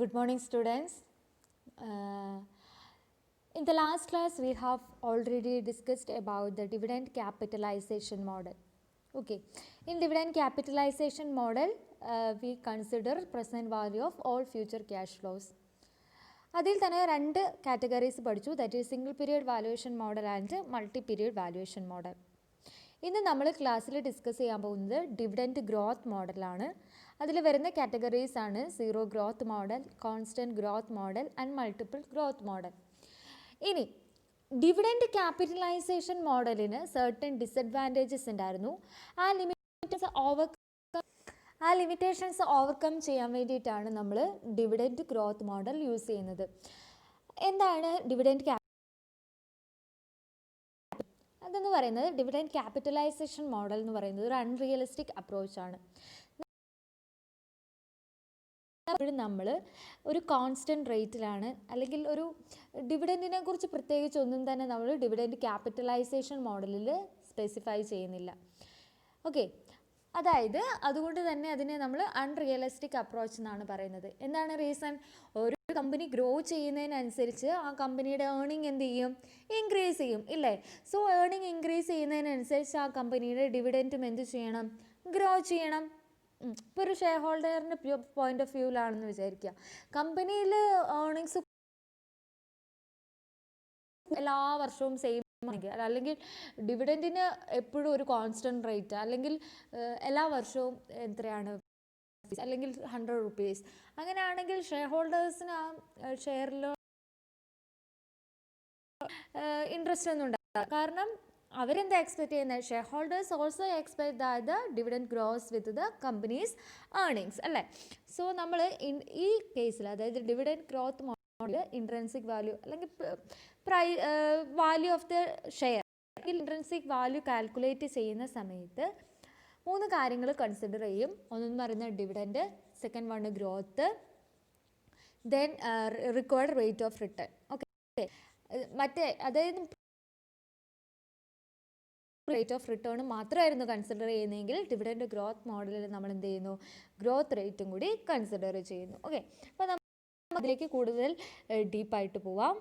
Good morning, students. In the last class, we have already discussed about the dividend capitalization model. Okay, in dividend capitalization model, we consider present value of all future cash flows. അതിൽ തന്നെ രണ്ട് categories പഠിച്ചു, that is single period valuation model and multi period valuation model. ഇന്ന് നമ്മൾ ക്ലാസ്സിൽ discuss ചെയ്യാൻ പോകുന്നത് dividend growth മോഡലാണ്. അതിൽ വരുന്ന കാറ്റഗറീസ് ആണ് zero growth model, constant growth model and multiple growth model. ഇനി ഡിവിഡൻറ്റ് ക്യാപിറ്റലൈസേഷൻ മോഡലിന് സർട്ടൻ ഡിസഡ്വാൻറ്റേജസ് ഉണ്ടായിരുന്നു. ആ ലിമിറ്റേഷൻസ് ഓവർകം ചെയ്യാൻ വേണ്ടിയിട്ടാണ് നമ്മൾ ഡിവിഡൻറ്റ് ഗ്രോത്ത് മോഡൽ യൂസ് ചെയ്യുന്നത്. എന്താണ് ഡിവിഡൻറ്റ് അതെന്ന് പറയുന്നത്? ഡിവിഡൻറ്റ് ക്യാപിറ്റലൈസേഷൻ മോഡൽ എന്ന് പറയുന്നത് ഒരു അൺറിയലിസ്റ്റിക് അപ്രോച്ചാണ്. നമ്മൾ ഒരു കോൺസ്റ്റൻറ്റ് റേറ്റിലാണ്, അല്ലെങ്കിൽ ഒരു ഡിവിഡൻറ്റിനെ കുറിച്ച് പ്രത്യേകിച്ച് ഒന്നും തന്നെ നമ്മൾ ഡിവിഡൻറ്റ് ക്യാപിറ്റലൈസേഷൻ മോഡലിൽ സ്പെസിഫൈ ചെയ്യുന്നില്ല. ഓക്കെ, അതായത് അതുകൊണ്ട് തന്നെ അതിനെ നമ്മൾ അൺറിയലിസ്റ്റിക് അപ്രോച്ച് എന്നാണ് പറയുന്നത്. എന്താണ് റീസൺ? ഒരു കമ്പനി ഗ്രോ ചെയ്യുന്നതിനനുസരിച്ച് ആ കമ്പനിയുടെ ഏർണിംഗ് എന്ത് ചെയ്യും? ഇൻക്രീസ് ചെയ്യും, ഇല്ലേ? സോ ഏർണിംഗ് ഇൻക്രീസ് ചെയ്യുന്നതിനനുസരിച്ച് ആ കമ്പനിയുടെ ഡിവിഡൻറ്റും എന്ത് ചെയ്യണം? ഗ്രോ ചെയ്യണം. ഇപ്പോൾ ഒരു ഷെയർ ഹോൾഡറിൻ്റെ പോയിന്റ് ഓഫ് വ്യൂവിലാണെന്ന് വിചാരിക്കുക. കമ്പനിയിൽ ഏർണിങ്സ് എല്ലാ വർഷവും സെയിം ആണെങ്കിൽ, അല്ലെങ്കിൽ ഡിവിഡൻറ്റിന് എപ്പോഴും ഒരു കോൺസ്റ്റൻറ്റ് റേറ്റ്, അല്ലെങ്കിൽ എല്ലാ വർഷവും എത്രയാണ്, അല്ലെങ്കിൽ 100 rupees, അങ്ങനെയാണെങ്കിൽ ഷെയർ ഹോൾഡേഴ്സിന് ആ ഷെയറിൽ ഇൻട്രസ്റ്റ് ഒന്നും ഉണ്ടാവില്ല. കാരണം അവരെന്താ എക്സ്പെക്ട് ചെയ്യുന്നത്? Shareholders also expect that the dividend grows with the company's earnings, അല്ലേ? സോ നമ്മൾ ഈ കേസിൽ, അതായത് dividend growth model intrinsic value അല്ലെങ്കിൽ value of the share, intrinsic value calculate ചെയ്യുന്ന സമയത്ത് 3 കാര്യങ്ങൾ കൺസിഡർ ചെയ്യും. ഒന്നെന്ന് പറയുന്നത് dividend, second one growth, then required rate of return. Okay, മറ്റേ അതായത് റേറ്റ് ഓഫ് റിട്ടേൺ മാത്രമായിരുന്നു കൺസിഡർ ചെയ്യുന്നതെങ്കിൽ ഡിവിഡൻറ്റ് ഗ്രോത്ത് മോഡലിൽ നമ്മൾ എന്ത് ചെയ്യുന്നു? ഗ്രോത്ത് റേറ്റും കൂടി കൺസിഡർ ചെയ്യുന്നു. ഓക്കെ, അപ്പോൾ നമ്മൾ അതിലേക്ക് കൂടുതൽ ഡീപ്പായിട്ട് പോവാം.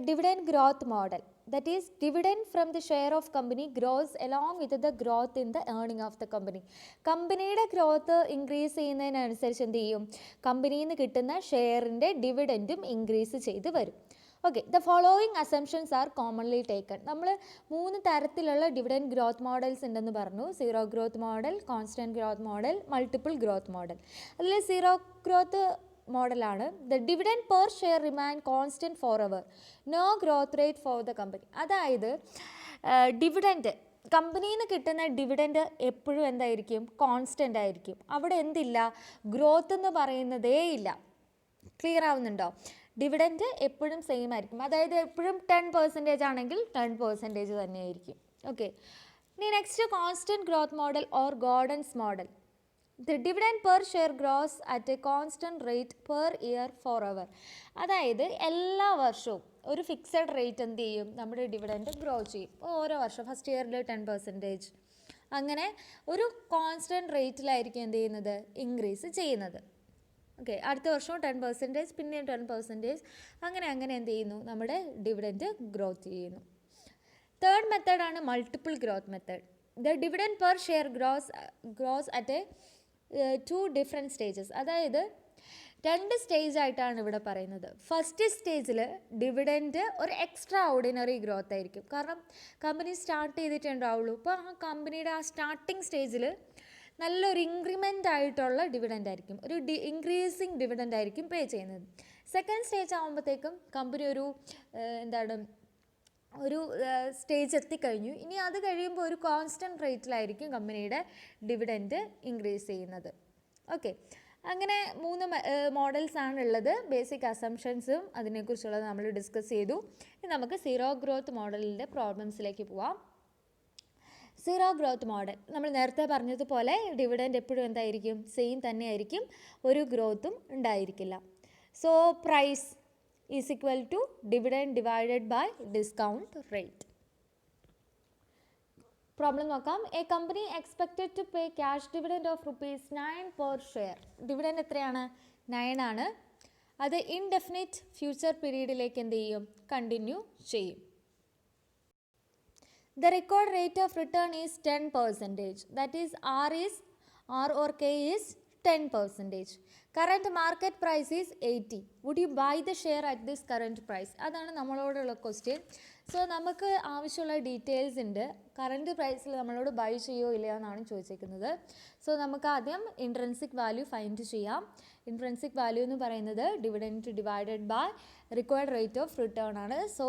Dividend growth model, that is dividend from the share of company grows along with the growth in the earning of the company. കമ്പനിയുടെ ഗ്രോത്ത് ഇൻക്രീസ് ചെയ്യുന്നതിനനുസരിച്ച് എന്ത് ചെയ്യും? കമ്പനിയിൽ നിന്ന് കിട്ടുന്ന ഷെയറിൻ്റെ ഡിവിഡൻറ്റും ഇൻക്രീസ് ചെയ്ത് വരും. Okay, the following assumptions are commonly taken. നമ്മൾ 3 തരത്തിലുള്ള ഡിവിഡൻറ്റ് ഗ്രോത്ത് മോഡൽസ് ഉണ്ടെന്ന് പറഞ്ഞു. Zero growth model, constant growth model, multiple growth model. അതിൽ സീറോ ഗ്രോത്ത് മോഡലാണ് the dividend per share remain constant forever, no growth rate for the company. അതായത് dividend, കമ്പനിയിൽ നിന്ന് കിട്ടുന്ന ഡിവിഡൻറ്റ് എപ്പോഴും എന്തായിരിക്കും? കോൺസ്റ്റൻ്റ് ആയിരിക്കും. അവിടെ എന്തില്ല? ഗ്രോത്ത് എന്ന് പറയുന്നതേ ഇല്ല. ക്ലിയർ ആവുന്നുണ്ടോ? ഡിവിഡൻറ്റ് എപ്പോഴും സെയിം ആയിരിക്കും. അതായത് എപ്പോഴും 10% ആണെങ്കിൽ 10% തന്നെയായിരിക്കും. ഓക്കെ, ഇനി next constant growth model or Gordon's model. The dividend per share grows at a constant rate per year forever. അതായത് എല്ലാ വർഷവും ഒരു ഫിക്സഡ് റേറ്റ് എന്ത് ചെയ്യും? നമ്മുടെ ഡിവിഡൻറ്റ് ഗ്രോ ചെയ്യും. ഓരോ വർഷം ഫസ്റ്റ് ഇയറിൽ 10%, അങ്ങനെ ഒരു കോൺസ്റ്റൻറ്റ് റേറ്റിലായിരിക്കും എന്ത് ചെയ്യുന്നത്? ഇൻക്രീസ് ചെയ്യുന്നത്. ഓക്കെ, അടുത്ത വർഷവും 10%, പിന്നെയും 10%, അങ്ങനെ എന്ത് ചെയ്യുന്നു? നമ്മുടെ ഡിവിഡൻറ്റ് ഗ്രോത്ത് ചെയ്യുന്നു. തേർഡ് മെത്തേഡാണ് multiple growth method. The dividend per share gross at A 2 different stages. അതായത് 2 സ്റ്റേജ് ആയിട്ടാണ് ഇവിടെ പറയുന്നത്. ഫസ്റ്റ് സ്റ്റേജിൽ ഡിവിഡൻറ്റ് ഒരു എക്സ്ട്രാ ഓർഡിനറി ഗ്രോത്ത് ആയിരിക്കും. കാരണം കമ്പനി സ്റ്റാർട്ട് ചെയ്തിട്ടുണ്ടാവുള്ളൂ. അപ്പോൾ ആ കമ്പനിയുടെ ആ സ്റ്റാർട്ടിങ് സ്റ്റേജിൽ നല്ലൊരു ഇൻക്രിമെൻ്റ് ആയിട്ടുള്ള ഡിവിഡൻ്റ് ആയിരിക്കും, ഒരു ഇൻക്രീസിങ് ഡിവിഡൻ്റ് ആയിരിക്കും പേ ചെയ്യുന്നത്. സെക്കൻഡ് സ്റ്റേജ് ആകുമ്പോഴത്തേക്കും കമ്പനി ഒരു സ്റ്റേജ് എത്തിക്കഴിഞ്ഞു. ഇനി അത് കഴിയുമ്പോൾ ഒരു കോൺസ്റ്റൻറ്റ് റേറ്റിലായിരിക്കും കമ്പനിയുടെ ഡിവിഡൻറ്റ് ഇൻക്രീസ് ചെയ്യുന്നത്. ഓക്കെ, അങ്ങനെ 3 മോഡൽസാണ് ഉള്ളത്. ബേസിക് അസംഷൻസും അതിനെക്കുറിച്ചുള്ളത് നമ്മൾ ഡിസ്കസ് ചെയ്തു. ഇനി നമുക്ക് സീറോ ഗ്രോത്ത് മോഡലിൻ്റെ പ്രോബ്ലംസിലേക്ക് പോവാം. സീറോ ഗ്രോത്ത് മോഡൽ, നമ്മൾ നേരത്തെ പറഞ്ഞതുപോലെ ഡിവിഡൻറ്റ് എപ്പോഴും എന്തായിരിക്കും? സെയിം തന്നെയായിരിക്കും, ഒരു ഗ്രോത്തും ഉണ്ടായിരിക്കില്ല. So price is equal to dividend divided by discount rate. Problem നോക്കാം. A company expected to pay cash dividend of rupees 9 per share. Dividend എത്രയാണ്? 9 ആണ്. അത് ഇൻഡെഫിനിറ്റ് ഫ്യൂച്ചർ പീരീഡിലേക്ക് എന്ത് ചെയ്യും? കണ്ടിന്യൂ ചെയ്യും. The record rate of return is 10%. That is R or K is 10%. Current market price is 80. Would you buy the share at this current price? അതാണ് നമ്മളോടുള്ള question. So നമുക്ക് ആവശ്യമുള്ള ഡീറ്റെയിൽസ് ഉണ്ട്. Current പ്രൈസിൽ നമ്മളോട് ബൈ ചെയ്യുമോ ഇല്ലയോ എന്നാണ് ചോദിച്ചിരിക്കുന്നത്. സോ നമുക്ക് ആദ്യം ഇൻട്രൻസിക് വാല്യൂ ഫൈൻഡ് ചെയ്യാം. ഇൻട്രൻസിക് വാല്യൂ എന്ന് പറയുന്നത് dividend divided by required rate of return ആണ്. So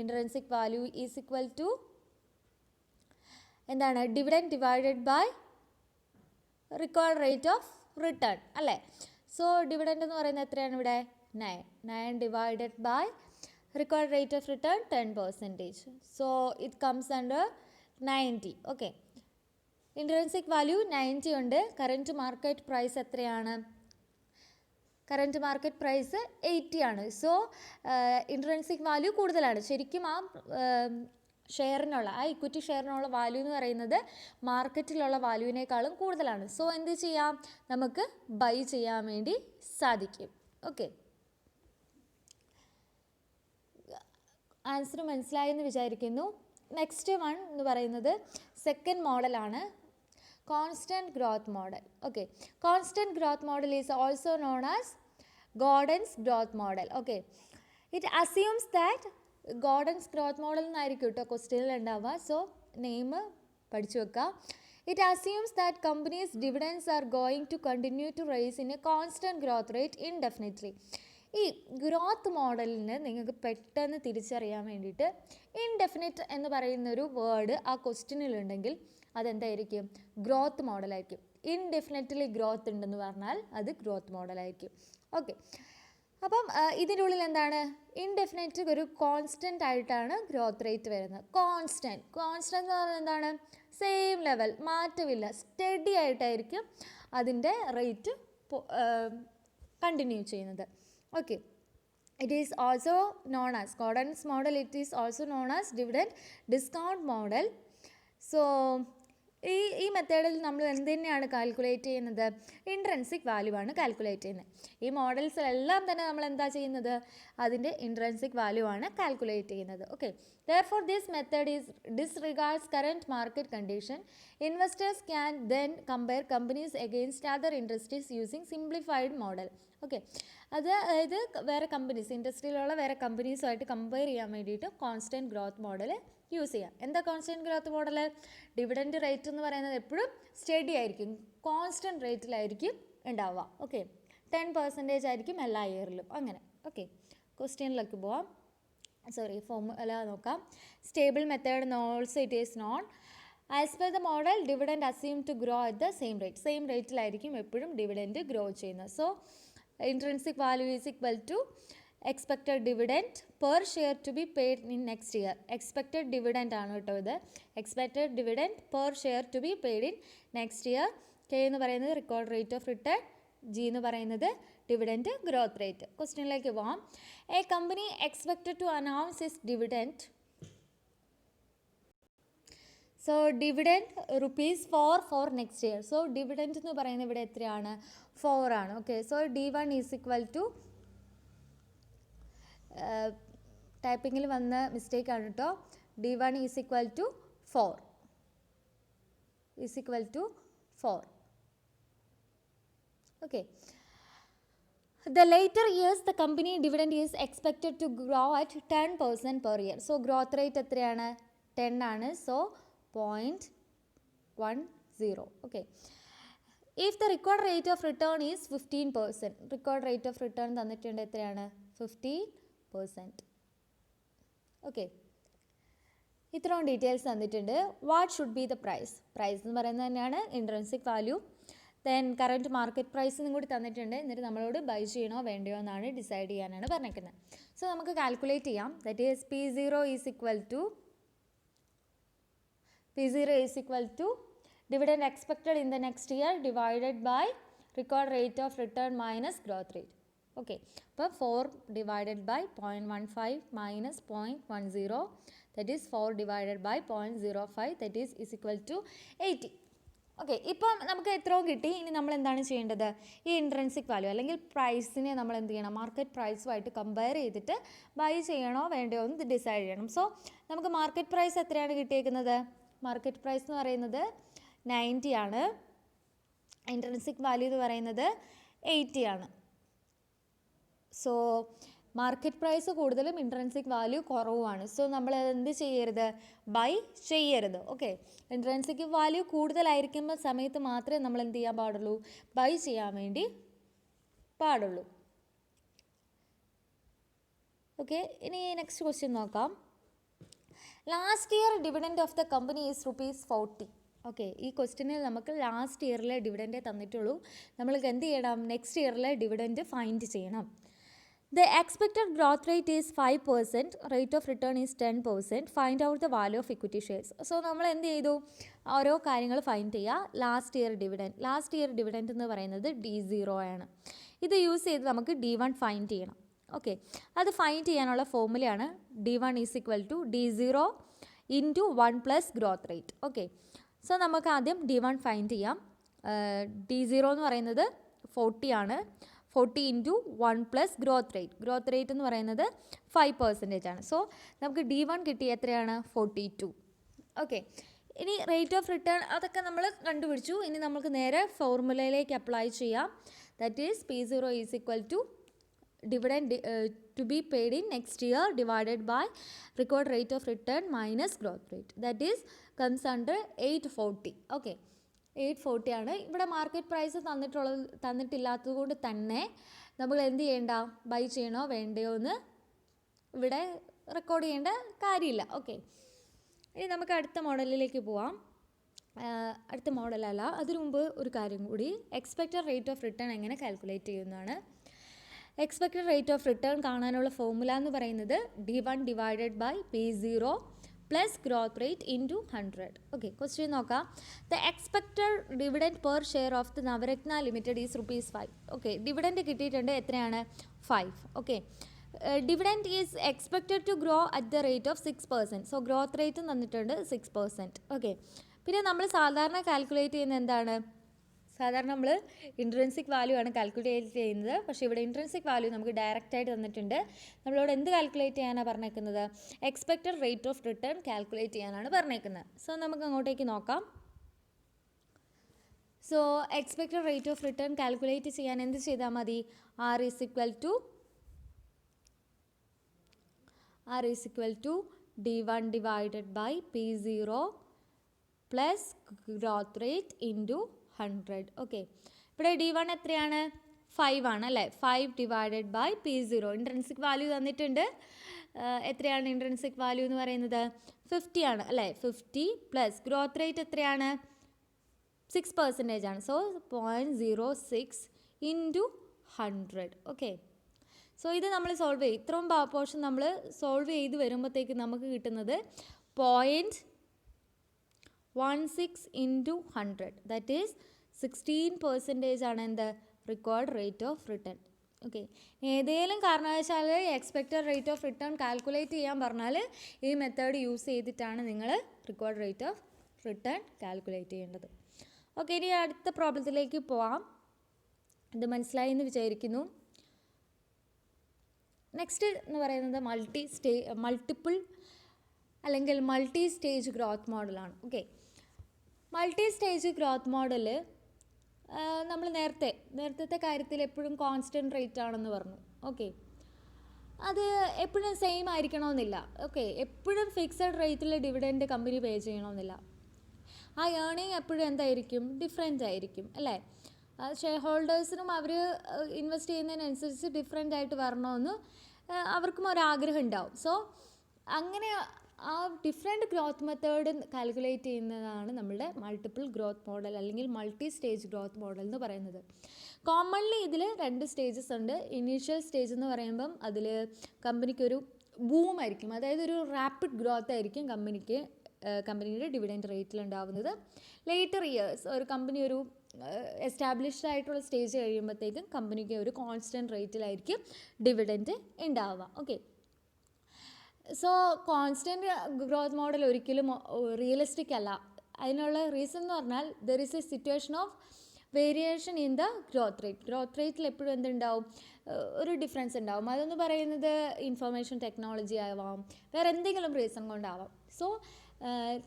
intrinsic value is equal to എന്താണ്? Dividend divided by required rate of return അല്ലേ? സോ ഡിവിഡൻറ്റ് എന്ന് പറയുന്നത് എത്രയാണ് ഇവിടെ? 9 divided by required rate of return 10%. So it comes under 90. Okay, intrinsic value 90 ഉണ്ട്. Current market price എത്രയാണ്? Current market price 80 ആണ്. So intrinsic value കൂടുതലാണ്. ശരിക്കും ആ ഷെയറിനുള്ള, ആ ഇക്വിറ്റി ഷെയറിനുള്ള വാല്യൂ എന്ന് പറയുന്നത് മാർക്കറ്റിലുള്ള വാല്യൂവിനേക്കാളും കൂടുതലാണ്. സോ എന്ത് ചെയ്യാം? നമുക്ക് ബൈ ചെയ്യാൻ വേണ്ടി സാധിക്കും. ഓക്കെ, ആൻസർ മനസ്സിലായെന്ന് വിചാരിക്കുന്നു. നെക്സ്റ്റ് വൺ എന്ന് പറയുന്നത് സെക്കൻഡ് മോഡലാണ്, constant growth model. Okay, constant growth model is also known as Gordon's growth model. Okay, it assumes that Gordon's growth model എന്നായിരിക്കും കേട്ടോ ക്വസ്റ്റ്യനിൽ ഉണ്ടാവുക. സോ നെയിം പഠിച്ചു വെക്കുക. It assumes that companies dividends are going to continue to rise in a constant growth rate indefinitely. ഈ growth മോഡലിന് നിങ്ങൾക്ക് പെട്ടെന്ന് തിരിച്ചറിയാൻ വേണ്ടിയിട്ട് ഇൻഡെഫിനിറ്റ് എന്ന് പറയുന്നൊരു വേർഡ് ആ ക്വസ്റ്റ്യനിലുണ്ടെങ്കിൽ അതെന്തായിരിക്കും? ഗ്രോത്ത് മോഡലായിരിക്കും. ഇൻഡെഫിനിറ്റ്ലി ഗ്രോത്ത് ഉണ്ടെന്ന് പറഞ്ഞാൽ അത് ഗ്രോത്ത് മോഡലായിരിക്കും. ഓക്കെ, അപ്പം ഇതിൻ്റെ ഉള്ളിൽ എന്താണ്? ഇൻഡെഫിനിറ്റ് ഒരു കോൺസ്റ്റൻ്റ് ആയിട്ടാണ് ഗ്രോത്ത് റേറ്റ് വരുന്നത്. കോൺസ്റ്റൻറ്റ് എന്ന് പറഞ്ഞാൽ എന്താണ്? സെയിം ലെവൽ, മാറ്റമില്ല, സ്റ്റഡി ആയിട്ടായിരിക്കും അതിൻ്റെ റേറ്റ് കണ്ടിന്യൂ ചെയ്യുന്നത്. Okay, it is also known as Gordon's model. It is also known as dividend discount model. So ഈ മെത്തേഡിൽ നമ്മൾ എന്ത് തന്നെയാണ് കാൽക്കുലേറ്റ് ചെയ്യുന്നത്? ഇൻട്രൻസിക് വാല്യൂ ആണ് കാൽക്കുലേറ്റ് ചെയ്യുന്നത്. ഈ മോഡൽസിലെല്ലാം തന്നെ നമ്മൾ എന്താ ചെയ്യുന്നത്? അതിൻ്റെ ഇൻട്രൻസിക് വാല്യൂ ആണ് കാൽക്കുലേറ്റ് ചെയ്യുന്നത്. Okay, therefore this method is disregards current market condition. Investors can then compare companies against other industries using simplified model. Okay, അതായത് വേറെ കമ്പനീസ്, ഇൻഡസ്ട്രിയിലുള്ള വേറെ കമ്പനീസുമായിട്ട് കമ്പയർ ചെയ്യാൻ വേണ്ടിയിട്ട് കോൺസ്റ്റൻറ്റ് ഗ്രോത്ത് മോഡൽ യൂസ് ചെയ്യാം. എന്താ constant growth model? Dividend rate എന്ന് പറയുന്നത് എപ്പോഴും സ്റ്റഡി ആയിരിക്കും, കോൺസ്റ്റൻറ്റ് റേറ്റിലായിരിക്കും ഉണ്ടാവുക. ഓക്കെ, 10% ആയിരിക്കും എല്ലാ ഇയറിലും, അങ്ങനെ. ഓക്കെ, ക്വസ്റ്റ്യനിലേക്ക് പോവാം. ഫോർമുല നോക്കാം. Stable method also it is known as per the model dividend assume to grow at the same rate. Same റേറ്റിലായിരിക്കും എപ്പോഴും ഡിവിഡൻറ്റ് ഗ്രോ ചെയ്യുന്നത്. So intrinsic value is equal to expected dividend per share to be paid in next year. Expected dividend ആണ് കേട്ടോ ഇത്. Expected dividend per share to be paid in next year. K എന്ന് പറയുന്നത് required rate of return, G എന്ന് പറയുന്നത് dividend growth rate. ക്വസ്റ്റ്യനിലേക്ക് പോകാം. A company expected to announce its dividend. So dividend ₹4 for next year. So dividend എന്ന് പറയുന്നത് ഇവിടെ എത്രയാണ്? 4 ആണ്. Okay, so D1 is equal to, ടൈപ്പിങ്ങിൽ വന്ന മിസ്റ്റേക്ക് ആണ് കേട്ടോ. D1 is equal to 4 is equal to 4. Okay. The later years the company dividend is expected to grow at 10% per year. So growth rate എത്രയാണ്? 10 ആണ്. So 0.10. Okay. If the record rate of return is 15%, record rate of return തന്നിട്ടുണ്ട് എത്രയാണ്? 15%. Okay. ഇത്രയും details തന്നിട്ടുണ്ട്. What should be the price? Price എന്ന് പറയുന്നത് തന്നെയാണ് intrinsic value. Then current market പ്രൈസും കൂടി തന്നിട്ടുണ്ട്. എന്നിട്ട് നമ്മളോട് ബൈ ചെയ്യണോ വേണ്ടയോ എന്നാണ് ഡിസൈഡ് ചെയ്യാനാണ് പറഞ്ഞിരിക്കുന്നത്. സോ നമുക്ക് കാൽക്കുലേറ്റ് ചെയ്യാം. That is P0 is equal to dividend expected in the next year divided by record rate of return minus growth rate. Okay, അപ്പോൾ 4 divided by 0.15 minus 0.10, that is 4 divided by 0.05, that is equal to 80. Okay, ഇപ്പം നമുക്ക് എത്രയോ കിട്ടി. ഇനി നമ്മൾ എന്താണ് ചെയ്യേണ്ടത്? ഈ ഇൻട്രൻസിക് വാല്യൂ അല്ലെങ്കിൽ പ്രൈസിനെ നമ്മൾ എന്ത് ചെയ്യണം? മാർക്കറ്റ് പ്രൈസുമായിട്ട് കമ്പയർ ചെയ്തിട്ട് ബൈ ചെയ്യണോ വേണ്ടയോ എന്ന് ഡിസൈഡ് ചെയ്യണം. സോ നമുക്ക് മാർക്കറ്റ് പ്രൈസ് എത്രയാണ് കിട്ടിയേക്കുന്നത്? മാർക്കറ്റ് പ്രൈസ് എന്ന് പറയുന്നത് 90 ആണ്. ഇൻട്രൻസിക് വാല്യൂ എന്ന് പറയുന്നത് 80 ആണ്. സോ മാർക്കറ്റ് പ്രൈസ് കൂടുതലും ഇൻട്രൻസിക് വാല്യൂ കുറവുമാണ്. സോ നമ്മൾ എന്ത് ചെയ്യരുത്? ബൈ ചെയ്യരുത്. ഓക്കെ, ഇൻട്രൻസിക് വാല്യൂ കൂടുതലായിരിക്കുന്ന സമയത്ത് മാത്രമേ നമ്മൾ എന്ത് ചെയ്യാൻ പാടുള്ളൂ? ബൈ ചെയ്യാൻ വേണ്ടി പാടുള്ളൂ. ഓക്കെ, ഇനി നെക്സ്റ്റ് ക്വസ്റ്റ്യൻ നോക്കാം. Last year dividend of the company is ₹40. Okay, ഈ ക്വസ്റ്റ്യനിൽ നമുക്ക് ലാസ്റ്റ് ഇയറിലെ ഡിവിഡൻഡേ തന്നിട്ടുള്ളൂ. നമ്മൾക്ക് എന്ത് ചെയ്യണം? നെക്സ്റ്റ് ഇയറിലെ ഡിവിഡൻഡ് ഫൈൻഡ് ചെയ്യണം. The expected growth rate is 5%, rate of return is 10%, find out the value of equity shares. So നമ്മൾ എന്ത് ചെയ്തു? ഓരോ കാര്യങ്ങൾ ഫൈൻഡ് ചെയ്യുക. ലാസ്റ്റ് ഇയർ ഡിവിഡൻഡ് എന്ന് പറയുന്നത് D0 ആണ്. ഇത് യൂസ് ചെയ്ത് നമുക്ക് D1 ഫൈൻഡ് ചെയ്യണം. ഓക്കെ, അത് ഫൈൻഡ് ചെയ്യാനുള്ള ഫോർമുലയാണ് D1 is equal to D0 into 1 plus growth rate. Okay, so നമുക്ക് ആദ്യം D1 ഫൈൻഡ് ചെയ്യാം. D0 എന്ന് പറയുന്നത് 40 ആണ്. 40 ഇൻറ്റു 1 പ്ലസ് ഗ്രോത്ത് റേറ്റ് എന്ന് പറയുന്നത് 5% ആണ്. സോ നമുക്ക് D1 കിട്ടി എത്രയാണ്? 42. ഓക്കെ, ഇനി റേറ്റ് ഓഫ് റിട്ടേൺ അതൊക്കെ നമ്മൾ കണ്ടുപിടിച്ചു. ഇനി നമുക്ക് നേരെ ഫോർമുലയിലേക്ക് അപ്ലൈ ചെയ്യാം. That is P0 is equal to dividend to be paid in next year divided by record rate of return minus growth rate. That is comes under 840. Okay, 840 ആണ്. ഇവിടെ മാർക്കറ്റ് പ്രൈസ് തന്നിട്ടില്ലാത്തത് കൊണ്ട് തന്നെ നമ്മൾ എന്ത് ചെയ്യേണ്ട? ബൈ ചെയ്യണോ വേണ്ടയോ എന്ന് ഇവിടെ റെക്കോർഡ് ചെയ്യേണ്ട കാര്യമില്ല. ഓക്കെ, ഇനി നമുക്ക് അടുത്ത മോഡലിലേക്ക് പോവാം. അടുത്ത മോഡലല്ല, അതിനു മുമ്പ് ഒരു കാര്യം കൂടി. എക്സ്പെക്റ്റഡ് റേറ്റ് ഓഫ് റിട്ടേൺ എങ്ങനെ കാൽക്കുലേറ്റ് ചെയ്യുന്നതാണ്. എക്സ്പെക്റ്റഡ് റേറ്റ് ഓഫ് റിട്ടേൺ കാണാനുള്ള ഫോർമുല എന്ന് പറയുന്നത് D1 divided by P0 plus growth rate into 100. Okay, question നോക്കാം. The expected dividend per share of the Navratna Limited is ₹5. Okay, dividend കിട്ടിയിട്ടുണ്ട്. എത്രയാണ്? 5. Okay, dividend is expected to grow at the rate of 6%. So growth rate തന്നിട്ടുണ്ട് 6%. Okay, പിന്നെ നമ്മൾ സാധാരണ calculate ചെയ്യുന്നത് എന്താണ്? സാധാരണ നമ്മൾ ഇൻട്രൻസിക് വാല്യൂ ആണ് കാൽക്കുലേറ്റ് ചെയ്യുന്നത്. പക്ഷേ ഇവിടെ ഇൻട്രൻസിക് വാല്യൂ നമുക്ക് ഡയറക്റ്റായിട്ട് തന്നിട്ടുണ്ട്. നമ്മളോട് എന്ത് കാൽക്കുലേറ്റ് ചെയ്യാനാണ് പറഞ്ഞേക്കുന്നത്? Expected rate of return calculate ചെയ്യാനാണ് പറഞ്ഞേക്കുന്നത്. സോ നമുക്ക് അങ്ങോട്ടേക്ക് നോക്കാം. So expected rate of return calculate ചെയ്യാൻ എന്ത് ചെയ്താൽ മതി? R is equal to D1 divided by P0 plus growth rate into 100. Okay, ഇവിടെ D1 എത്രയാണ്? 5 ആണ് അല്ലേ? 5 divided by P0. Intrinsic value തന്നിട്ടുണ്ട്. എത്രയാണ് ഇൻട്രൻസിക് വാല്യൂ എന്ന് പറയുന്നത്? 50 ആണ് അല്ലേ? 50 പ്ലസ് ഗ്രോത്ത് റേറ്റ് എത്രയാണ്? 6% ആണ്. So 0.06 into 100. ഓക്കെ, സോ ഇത് നമ്മൾ സോൾവ് ചെയ്യും. ഇത്രയും പോർഷൻ നമ്മൾ സോൾവ് ചെയ്ത് വരുമ്പോഴത്തേക്ക് നമുക്ക് കിട്ടുന്നത് 0.16 ഇൻറ്റു 100. ദാറ്റ് ഈസ് 16% ആണ് എന്ത്? Required rate of return. Okay, ഏതെങ്കിലും കാരണവശാൽ expected rate of return calculate ചെയ്യാൻ പറഞ്ഞാൽ ഈ മെത്തേഡ് യൂസ് ചെയ്തിട്ടാണ് നിങ്ങൾ required rate of return calculate ചെയ്യേണ്ടത്. ഓക്കെ, ഇനി അടുത്ത പ്രോബ്ലത്തിലേക്ക് പോവാം. ഇത് മനസ്സിലായി എന്ന് വിചാരിക്കുന്നു. നെക്സ്റ്റ് എന്ന് പറയുന്നത് മൾട്ടിപ്പിൾ അല്ലെങ്കിൽ മൾട്ടി സ്റ്റേജ് ഗ്രോത്ത് മോഡലാണ്. Okay, multi stage growth model നമ്മൾ നേരത്തെ കാര്യത്തിൽ എപ്പോഴും കോൺസ്റ്റൻറ്റ് റേറ്റ് ആണെന്ന് പറഞ്ഞു. ഓക്കെ, അത് എപ്പോഴും സെയിം ആയിരിക്കണമെന്നില്ല. ഓക്കെ, എപ്പോഴും ഫിക്സഡ് റേറ്റിൽ ഡിവിഡൻഡ് കമ്പനി പേ ചെയ്യണമെന്നില്ല. ആ ഏർണിങ് എപ്പോഴും എന്തായിരിക്കും? ഡിഫറെൻ്റ് ആയിരിക്കും അല്ലേ? ഷെയർ ഹോൾഡേഴ്സിനും അവർ ഇൻവെസ്റ്റ് ചെയ്യുന്നതിനനുസരിച്ച് ഡിഫറെൻ്റ് ആയിട്ട് വരണമെന്ന് അവർക്കും ഒരാഗ്രഹം ഉണ്ടാവും. സോ അങ്ങനെ ആ ഡിഫറെൻറ്റ് ഗ്രോത്ത് മെത്തേഡ് കാൽക്കുലേറ്റ് ചെയ്യുന്നതാണ് നമ്മളുടെ മൾട്ടിപ്പിൾ ഗ്രോത്ത് മോഡൽ അല്ലെങ്കിൽ മൾട്ടി സ്റ്റേജ് ഗ്രോത്ത് മോഡൽ എന്ന് പറയുന്നത്. കോമൺലി ഇതിൽ 2 സ്റ്റേജസ് ഉണ്ട്. ഇനീഷ്യൽ സ്റ്റേജ് എന്ന് പറയുമ്പം അതിൽ കമ്പനിക്കൊരു ബൂമായിരിക്കും, അതായത് ഒരു റാപ്പിഡ് ഗ്രോത്ത് ആയിരിക്കും കമ്പനിയുടെ ഡിവിഡൻഡ് റേറ്റിലുണ്ടാവുന്നത്. ലേറ്റർ ഇയേഴ്സ് ഒരു കമ്പനി ഒരു എസ്റ്റാബ്ലിഷ്ഡ് ആയിട്ടുള്ള സ്റ്റേജ് കഴിയുമ്പോഴത്തേക്കും കമ്പനിക്ക് ഒരു കോൺസ്റ്റൻറ്റ് റേറ്റിലായിരിക്കും ഡിവിഡൻഡ് ഉണ്ടാവുക. Okay, so constant growth model ഒരിക്കലും റിയലിസ്റ്റിക് അല്ല. അതിനുള്ള റീസൺ എന്ന് പറഞ്ഞാൽ there is A situation of variation in the growth റേറ്റിൽ എപ്പോഴും എന്തുണ്ടാവും, ഒരു ഡിഫറൻസ് ഉണ്ടാവും. അതെന്ന് പറയുന്നത് ഇൻഫർമേഷൻ ടെക്നോളജി ആവാം, വേറെ എന്തെങ്കിലും റീസൺ കൊണ്ടാവാം. സോ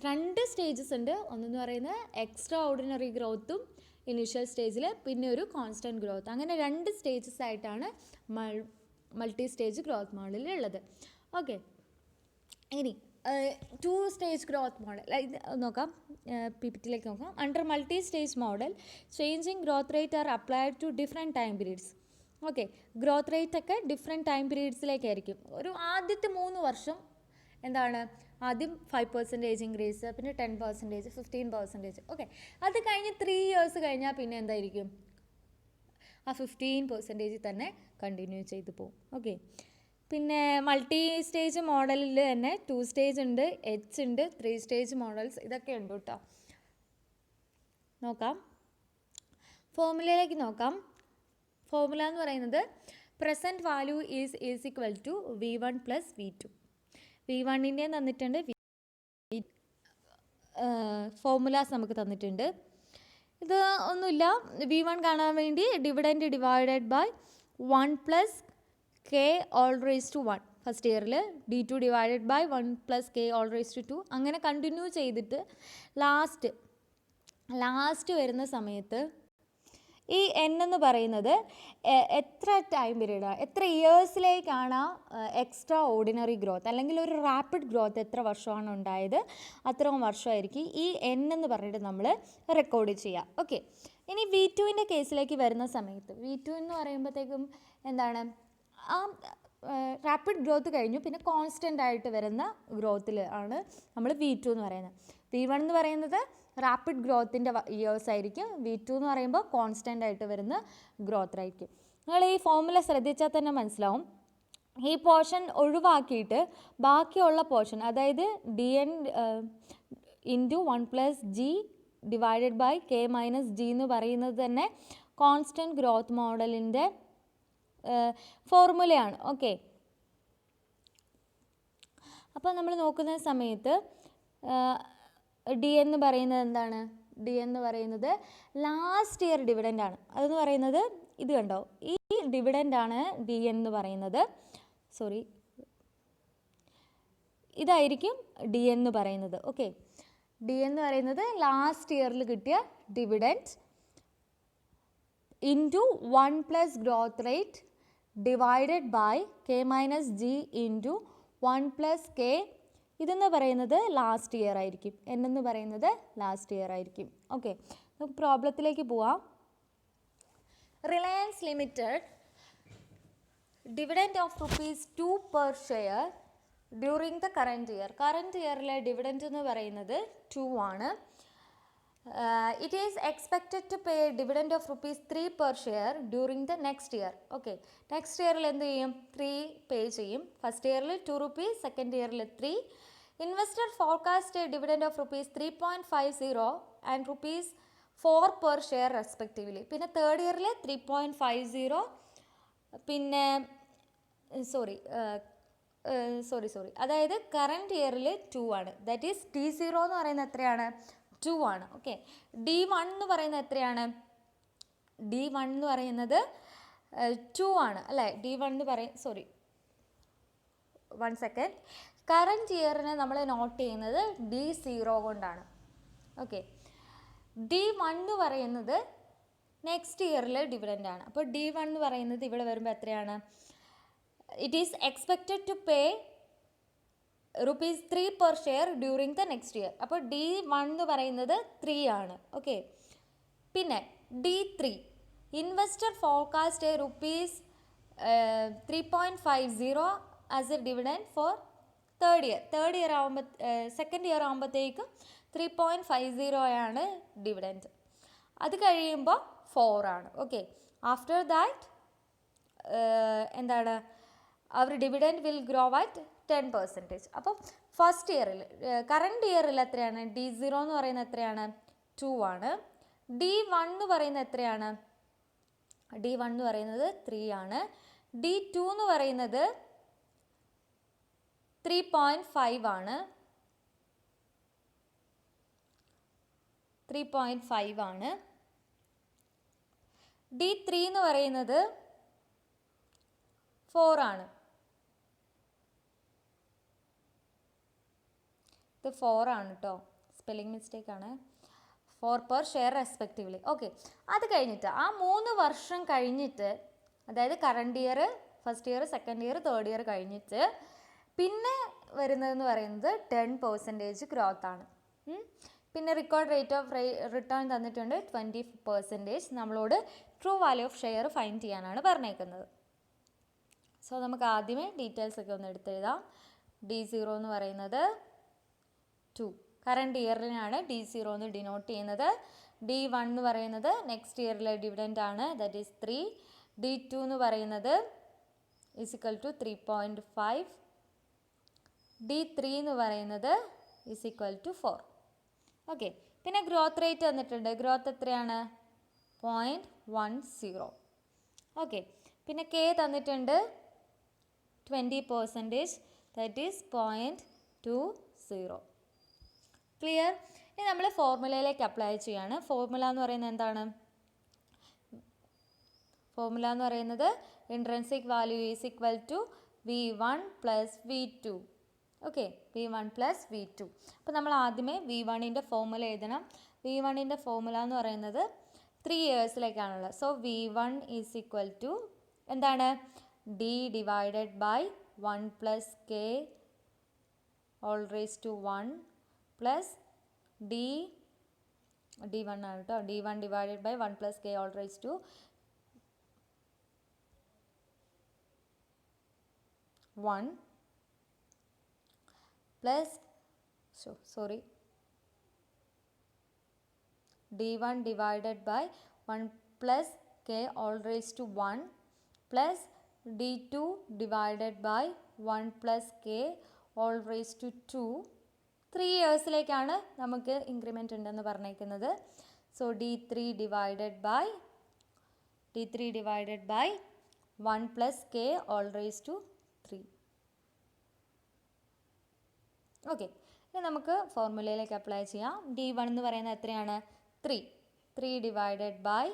2 സ്റ്റേജസ് ഉണ്ട്. ഒന്നെന്ന് പറയുന്നത് എക്സ്ട്രാ ഓർഡിനറി ഗ്രോത്തും ഇനീഷ്യൽ സ്റ്റേജിൽ, പിന്നെ ഒരു കോൺസ്റ്റൻറ്റ് ഗ്രോത്ത്. അങ്ങനെ 2 സ്റ്റേജസ് ആയിട്ടാണ് മൾട്ടി സ്റ്റേജ് ഗ്രോത്ത് മോഡലിൽ ഉള്ളത്. ഓക്കെ, ഇനി 2 സ്റ്റേജ് ഗ്രോത്ത് മോഡൽ നോക്കാം. PPT-ലേക്ക് നോക്കാം. Under multi stage model changing growth rate are applied to different time periods. Okay, growth rate ഒക്കെ ഡിഫറെൻറ്റ് ടൈം പീരീഡ്സിലേക്കായിരിക്കും. ഒരു ആദ്യത്തെ 3 വർഷം എന്താണ്, ആദ്യം 5% ഇൻക്രീസ്, പിന്നെ 10%, 15%. ഓക്കെ, അത് കഴിഞ്ഞ് 3 ഇയേഴ്സ് കഴിഞ്ഞാൽ പിന്നെ എന്തായിരിക്കും, ആ 15% തന്നെ കണ്ടിന്യൂ ചെയ്ത് പോകും. ഓക്കെ, പിന്നെ മൾട്ടി സ്റ്റേജ് മോഡലിൽ തന്നെ 2 സ്റ്റേജ് ഉണ്ട്, എച്ച് ഉണ്ട്, 3 സ്റ്റേജ് മോഡൽസ്, ഇതൊക്കെ ഉണ്ട് കേട്ടോ. നോക്കാം, ഫോർമുലയിലേക്ക് നോക്കാം. ഫോർമുല എന്ന് പറയുന്നത് present value is equal to V1 + V2. V1-ൻ്റെ തന്നിട്ടുണ്ട്, ഫോർമുലാസ് നമുക്ക് തന്നിട്ടുണ്ട്. ഇത് ഒന്നുമില്ല, V1 കാണാൻ വേണ്ടി dividend divided by 1 + k all raised to 1. First ഇയറിൽ D2 divided by 1 + k all raised to 2. അങ്ങനെ കണ്ടിന്യൂ ചെയ്തിട്ട് ലാസ്റ്റ് വരുന്ന സമയത്ത് ഈ n എന്ന് പറയുന്നത് എത്ര ടൈം പീരീഡാണ്, എത്ര ഇയേഴ്സിലേക്കാണ് എക്സ്ട്രാ ഓർഡിനറി ഗ്രോത്ത് അല്ലെങ്കിൽ ഒരു റാപ്പിഡ് ഗ്രോത്ത് എത്ര വർഷമാണ് ഉണ്ടായത്, അത്രയും വർഷമായിരിക്കും ഈ n എന്ന് പറഞ്ഞിട്ട് നമ്മൾ റെക്കോർഡ് ചെയ്യുക. ഓക്കെ, ഇനി V2-ൻ്റെ കേസിലേക്ക് വരുന്ന സമയത്ത് V2 എന്ന് പറയുമ്പോഴത്തേക്കും എന്താണ്, ആ റാപ്പിഡ് ഗ്രോത്ത് കഴിഞ്ഞു, പിന്നെ കോൺസ്റ്റൻ്റ് ആയിട്ട് വരുന്ന ഗ്രോത്തിൽ ആണ് നമ്മൾ V2 എന്ന് പറയുന്നത്. V1 എന്ന് പറയുന്നത് റാപ്പിഡ് ഗ്രോത്തിൻ്റെ ഇയേഴ്സ് ആയിരിക്കും, V2 എന്ന് പറയുമ്പോൾ കോൺസ്റ്റൻ്റ് ആയിട്ട് വരുന്ന ഗ്രോത്ത് ആയിരിക്കും. നിങ്ങൾ ഈ ഫോർമുല ശ്രദ്ധിച്ചാൽ തന്നെ മനസ്സിലാവും. ഈ പോർഷൻ ഒഴിവാക്കിയിട്ട് ബാക്കിയുള്ള പോർഷൻ, അതായത് dn × 1 + g divided by k - g എന്ന് പറയുന്നത് തന്നെ കോൺസ്റ്റൻറ്റ് ഗ്രോത്ത് മോഡലിൻ്റെ ഫോർമുലയാണ്. ഓക്കെ, അപ്പോൾ നമ്മൾ നോക്കുന്ന സമയത്ത് ഡി എന്ന് പറയുന്നത് എന്താണ്, ഡി എന്ന് പറയുന്നത് ലാസ്റ്റ് ഇയർ ഡിവിഡൻ്റ് ആണ്. അതെന്ന് പറയുന്നത് ഇത് കണ്ടോ, ഈ ഡിവിഡൻ്റാണ് ഡി എന്ന് പറയുന്നത്. സോറി, ഇതായിരിക്കും ഡി എന്ന് പറയുന്നത്. ഓക്കെ, ഡി എന്ന് പറയുന്നത് ലാസ്റ്റ് ഇയറിൽ കിട്ടിയ dividend into 1 + growth rate divided by k - g into 1 + k. ഇതെന്ന് പറയുന്നത് ലാസ്റ്റ് ഇയർ ആയിരിക്കും, എന്ന് പറയുന്നത് ലാസ്റ്റ് ഇയർ ആയിരിക്കും. ഓക്കെ, നമുക്ക് പ്രോബ്ലത്തിലേക്ക് പോവാം. Reliance limited dividend of ₹2 per share during the current year. Current ഇയറിലെ ഡിവിഡൻറ്റ് എന്ന് പറയുന്നത് 2 ആണ്. It is expected to pay a dividend of ₹3 per share during the next year. Okay, next year എന്ത് ചെയ്യും, 3 പേ ചെയ്യും. ഫസ്റ്റ് ഇയറിൽ ₹2, സെക്കൻഡ് ഇയറിൽ 3. Investor forecast a dividend of ₹3.50 and ₹4 per share respectively. പിന്നെ തേർഡ് ഇയറിൽ 3.50, പിന്നെ സോറി അതായത് കറൻറ്റ് ഇയറിൽ 2 ആണ്. ദാറ്റ് ഈസ് T0 എന്ന് പറയുന്നത് എത്രയാണ്, 2 ആണ്. ഓക്കെ, D1 എന്ന് പറയുന്നത് എത്രയാണ്, D1 എന്ന് പറയുന്നത് 2 ആണ് അല്ലേ. D1 എന്ന് സോറി 1 സെക്കൻഡ്. കറൻറ്റ് ഇയറിനെ നമ്മൾ നോട്ട് ചെയ്യുന്നത് D0 കൊണ്ടാണ്. ഓക്കെ, D1 എന്ന് പറയുന്നത് നെക്സ്റ്റ് ഇയറിൽ ഡിവിഡൻ്റ് ആണ്. അപ്പോൾ D1 എന്ന് പറയുന്നത് ഇവിടെ വരുമ്പോൾ എത്രയാണ്, it is expected to pay ₹3 per share during the next year. അപ്പോൾ D1 എന്ന് പറയുന്നത് 3 ആണ്. ഓക്കെ, പിന്നെ D3 investor forecast ₹3.50 as a dividend for third year ആകുമ്പോൾ സെക്കൻഡ് ഇയർ ആകുമ്പോഴത്തേക്കും 3.50 ആണ് ഡിവിഡൻറ്റ്. അത് കഴിയുമ്പോൾ 4 ആണ്. ഓക്കെ, ആഫ്റ്റർ ദാറ്റ് എന്താണ്, അവർ ഡിവിഡൻറ്റ് വിൽ ഗ്രോ അറ്റ് 10%. അപ്പോൾ ഫസ്റ്റ് ഇയറിൽ കറൻറ്റ് ഇയറിൽ എത്രയാണ്, D0 എന്ന് പറയുന്നത് എത്രയാണ്, 2 ആണ്. D1 എന്ന് പറയുന്നത് എത്രയാണ്, D1 എന്ന് പറയുന്നത് 3 ആണ്. D2 എന്ന് പറയുന്നത് 3.5 ആണ്. 3.5 ആണ്. D3 എന്ന് പറയുന്നത് 4 ആണ്. ഇത് 4 ആണ് കേട്ടോ, സ്പെല്ലിംഗ് മിസ്റ്റേക്ക് ആണ്. 4 per share റെസ്പെക്റ്റീവ്ലി. ഓക്കെ, അത് കഴിഞ്ഞിട്ട് ആ 3 വർഷം കഴിഞ്ഞിട്ട്, അതായത് current year, first year, second year, third year കഴിഞ്ഞിട്ട് പിന്നെ വരുന്നതെന്ന് പറയുന്നത് 10% ഗ്രോത്ത് ആണ്. പിന്നെ റെക്കോർഡ് റേറ്റ് ഓഫ് റിട്ടേൺ തന്നിട്ടുണ്ട് 20%. നമ്മളോട് true value of share find ചെയ്യാനാണ് പറഞ്ഞേക്കുന്നത്. സോ നമുക്ക് ആദ്യമേ ഡീറ്റെയിൽസ് ഒക്കെ ഒന്ന് എടുത്തെഴുതാം. D0 എന്ന് പറയുന്നത് 2, കറണ്ട് ഇയറിനാണ് D0 എന്ന് ഡിനോട്ട് ചെയ്യുന്നത്. D1 എന്ന് പറയുന്നത് നെക്സ്റ്റ് ഇയറിലെ ഡിവിഡൻഡ് ആണ്, ദാറ്റ് ഈസ് 3. D2 എന്ന് പറയുന്നത് ഈസിക്കൽ ടു 3.5. D3 എന്ന് പറയുന്നത് ഈസിക്വൽ ടു 4. ഓക്കെ, പിന്നെ ഗ്രോത്ത് റേറ്റ് തന്നിട്ടുണ്ട്. ഗ്രോത്ത് എത്രയാണ്? 0.10. ഓക്കെ, പിന്നെ K തന്നിട്ടുണ്ട് 20%, ദാറ്റ് ഈസ് 0.20. ക്ലിയർ? ഇനി നമ്മൾ ഫോർമുലയിലേക്ക് അപ്ലൈ ചെയ്യാണ്. ഫോർമുല എന്ന് പറയുന്നത് എന്താണ്? ഫോർമുല എന്ന് പറയുന്നത് intrinsic value is equal to V1 plus V2. Okay, V1 plus V2. അപ്പോൾ നമ്മൾ ആദ്യമേ V1ൻ്റെ ഫോർമുല എഴുതണം. V1ൻ്റെ ഫോർമുല എന്ന് പറയുന്നത് 3 ഇയേഴ്സിലേക്കാണുള്ളത്. So V1 is equal to എന്താണ്? D divided by 1 plus K all raise to 1 plus D1 ആണ് കേട്ടോ, D1 divided by 1 plus K all raise to 1 plus D1 divided by 1 plus K all raise to 1 plus D2 divided by 1 plus K all raise to 2. 3 ഇയേഴ്സിലേക്കാണ് നമുക്ക് increment ഉണ്ടെന്ന് പറഞ്ഞേക്കുന്നത്. So D3 divided by 1 plus K all raise to 3. Okay, ഇനി നമുക്ക് ഫോർമുലയിലേക്ക് apply ചെയ്യാം. D1 എന്ന് പറയുന്നത് എത്രയാണ്? 3 ഡിവൈഡഡ് ബൈ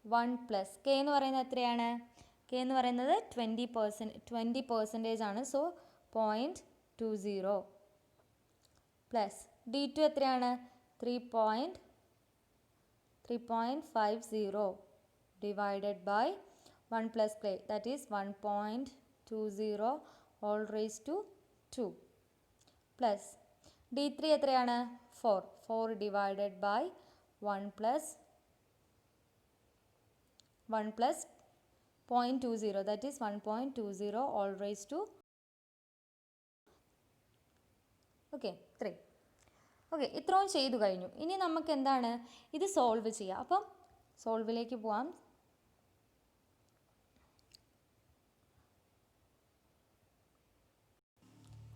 1 പ്ലസ് K എന്ന് പറയുന്നത് എത്രയാണ്? K എന്ന് പറയുന്നത് 20% ആണ്. സോ 0.20 പ്ലസ് D2 എത്രയാണ്? 3.50 divided by 1 plus K, that is 1.20 all raise to 2 plus D3 എത്രയാണ്? 4 divided by 1 plus 0.20, that is 1.20 all raise to 3. Okay, ഇത്രയും ചെയ്തു കഴിഞ്ഞു. ഇനി നമുക്ക് എന്താണ്? ഇത് സോൾവ് ചെയ്യാം. അപ്പം സോൾവിലേക്ക് പോവാം.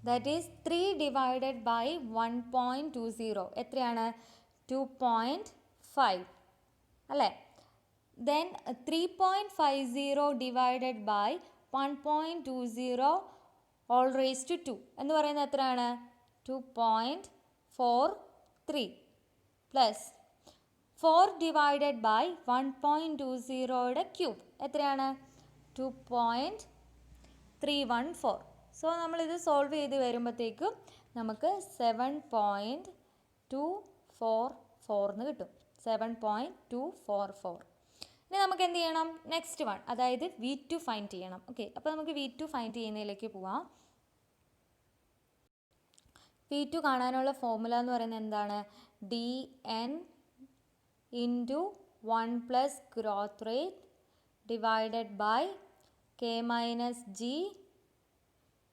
ദാറ്റ് ഈസ് 3 ഡിവൈഡഡ് ബൈ 1.20 എത്രയാണ്? 2.5 അല്ലേ? Then 3.50 divided by 1.20 all raise to 2 എന്ന് പറയുന്നത് എത്രയാണ്? 2.43 പ്ലസ് 4 ഡിവൈഡഡ് ബൈ 1.20യുടെ ക്യൂബ് എത്രയാണ്? 2.314. സോ നമ്മളിത് സോൾവ് ചെയ്ത് വരുമ്പോഴത്തേക്കും നമുക്ക് 7.244 എന്ന് കിട്ടും. 7.244. ഇനി നമുക്ക് എന്ത് ചെയ്യണം? നെക്സ്റ്റ് വൺ, അതായത് V2 ഫൈൻഡ് ചെയ്യണം. ഓക്കെ, അപ്പോൾ നമുക്ക് V2 ഫൈൻഡ് ചെയ്യുന്നതിലേക്ക് പോവാം. V2 കാണാനുള്ള ഫോർമുല എന്ന് പറയുന്നത് എന്താണ്? DN into 1 plus growth rate divided by K minus G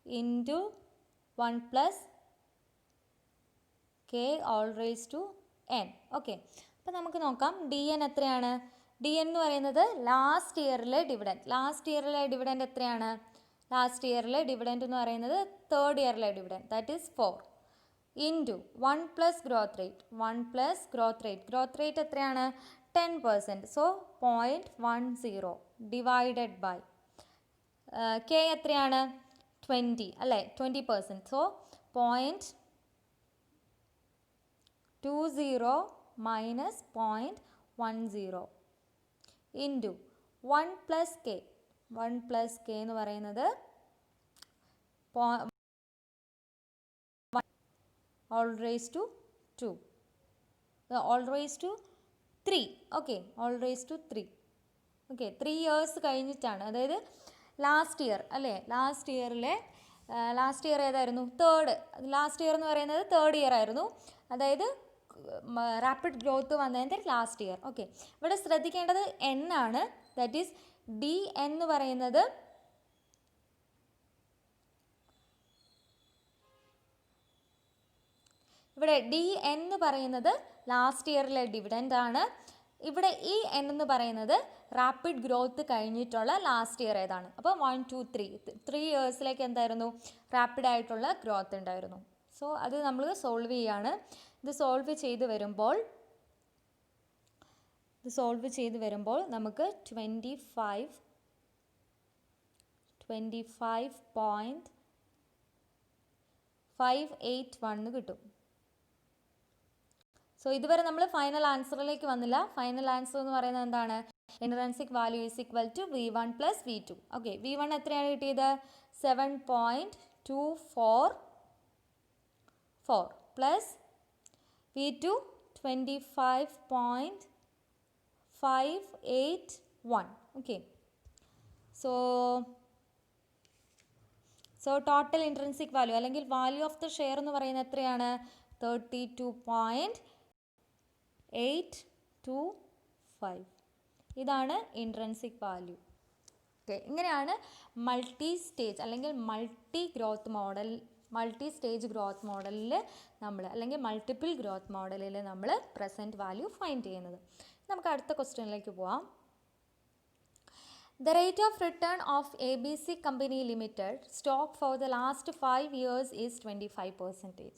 into 1 plus K all raise to N. Okay, അപ്പോൾ നമുക്ക് നോക്കാം DN എത്രയാണ്? DN എന്ന് പറയുന്നത് ലാസ്റ്റ് ഇയറിലെ ഡിവിഡൻറ്റ്. ലാസ്റ്റ് ഇയറിലെ ഡിവിഡൻറ്റ് എത്രയാണ്? ലാസ്റ്റ് ഇയറിലെ ഡിവിഡൻറ്റ് എന്ന് പറയുന്നത് തേർഡ് ഇയറിലെ dividend, that is 4 into 1 plus growth rate. 1 plus growth rate എത്രയാണ്? 10%. സോ 0.10 ഡിവൈഡഡ് ബൈ K എത്രയാണ്? 20 അല്ലേ? 20%. So 0.20 minus 0.10 into 1 plus K. 1 plus K എന്ന് പറയുന്നത് all raised to 2, all raised to 3. Okay, all raised to 3. Okay, 3 years കഴിഞ്ഞിട്ടാണ്, അതായത് last year അല്ലേ, last year ഏതായിരുന്നു? Last year എന്ന് പറയുന്നത് തേർഡ് ഇയർ ആയിരുന്നു, അതായത് റാപ്പിഡ് ഗ്രോത്ത് വന്നതിൻ്റെ ലാസ്റ്റ് ഇയർ. ഓക്കെ, ഇവിടെ ശ്രദ്ധിക്കേണ്ടത് എൻ ആണ്, ദാറ്റ് ഈസ് ഡി എന്ന് പറയുന്നത് ഇവിടെ ഡി എന്ന് പറയുന്നത് ലാസ്റ്റ് ഇയറിലെ ഡിവിഡൻഡ് ആണ്. ഇവിടെ ഈ എൻ എന്ന് പറയുന്നത് റാപ്പിഡ് ഗ്രോത്ത് കഴിഞ്ഞിട്ടുള്ള ലാസ്റ്റ് ഇയർ ഏതാണ്. അപ്പോൾ 1 2 3 ഇയേഴ്സിലേക്ക് എന്തായിരുന്നു? റാപ്പിഡ് ആയിട്ടുള്ള ഗ്രോത്ത് ഉണ്ടായിരുന്നു. സോ അത് നമ്മൾ സോൾവ് ചെയ്യാണ്. ഇത് സോൾവ് ചെയ്ത് വരുമ്പോൾ നമുക്ക് 25.581 കിട്ടും. സോ ഇതുവരെ നമ്മൾ ഫൈനൽ ആൻസറിലേക്ക് വന്നില്ല. ഫൈനൽ ആൻസർ എന്ന് പറയുന്നത് എന്താണ്? Intrinsic value is equal to V1 plus V2. Okay, V1 എത്രയാണ് കിട്ടിയത്? 7.244 plus V2 25.581. Okay, so total intrinsic value അല്ലെങ്കിൽ വാല്യൂ ഓഫ് ദ ഷെയർ എന്ന് പറയുന്നത് എത്രയാണ്? 32.825. ഇതാണ് ഇൻട്രിൻസിക് വാല്യൂ. ഓക്കെ, ഇങ്ങനെയാണ് മൾട്ടി സ്റ്റേജ് അല്ലെങ്കിൽ മൾട്ടി സ്റ്റേജ് ഗ്രോത്ത് മോഡലിൽ നമ്മൾ അല്ലെങ്കിൽ മൾട്ടിപ്പിൾ ഗ്രോത്ത് മോഡലിൽ നമ്മൾ പ്രസൻറ്റ് വാല്യൂ ഫൈൻഡ് ചെയ്യുന്നത്. നമുക്ക് അടുത്ത ക്വസ്റ്റ്യനിലേക്ക് പോവാം. The rate of return of ABC Company Limited stock for the last 5 years is 25%.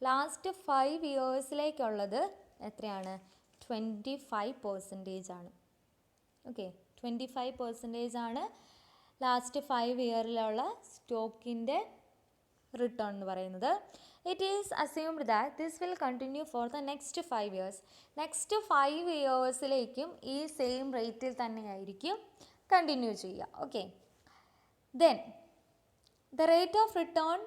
Last 5 ഇയേഴ്സിലേക്കുള്ളത് എത്രയാണ്? 25% ആണ്. ഓക്കെ, 25% ആണ് ലാസ്റ്റ് 5 ഇയറിലുള്ള സ്റ്റോക്കിൻ്റെ റിട്ടേൺ എന്ന് പറയുന്നത്. It is assumed that this will continue for the next 5 years. Next 5 ഇയേഴ്സിലേക്കും ഈ സെയിം റേറ്റിൽ തന്നെയായിരിക്കും continue ചെയ്യുക. Okay, then the rate of return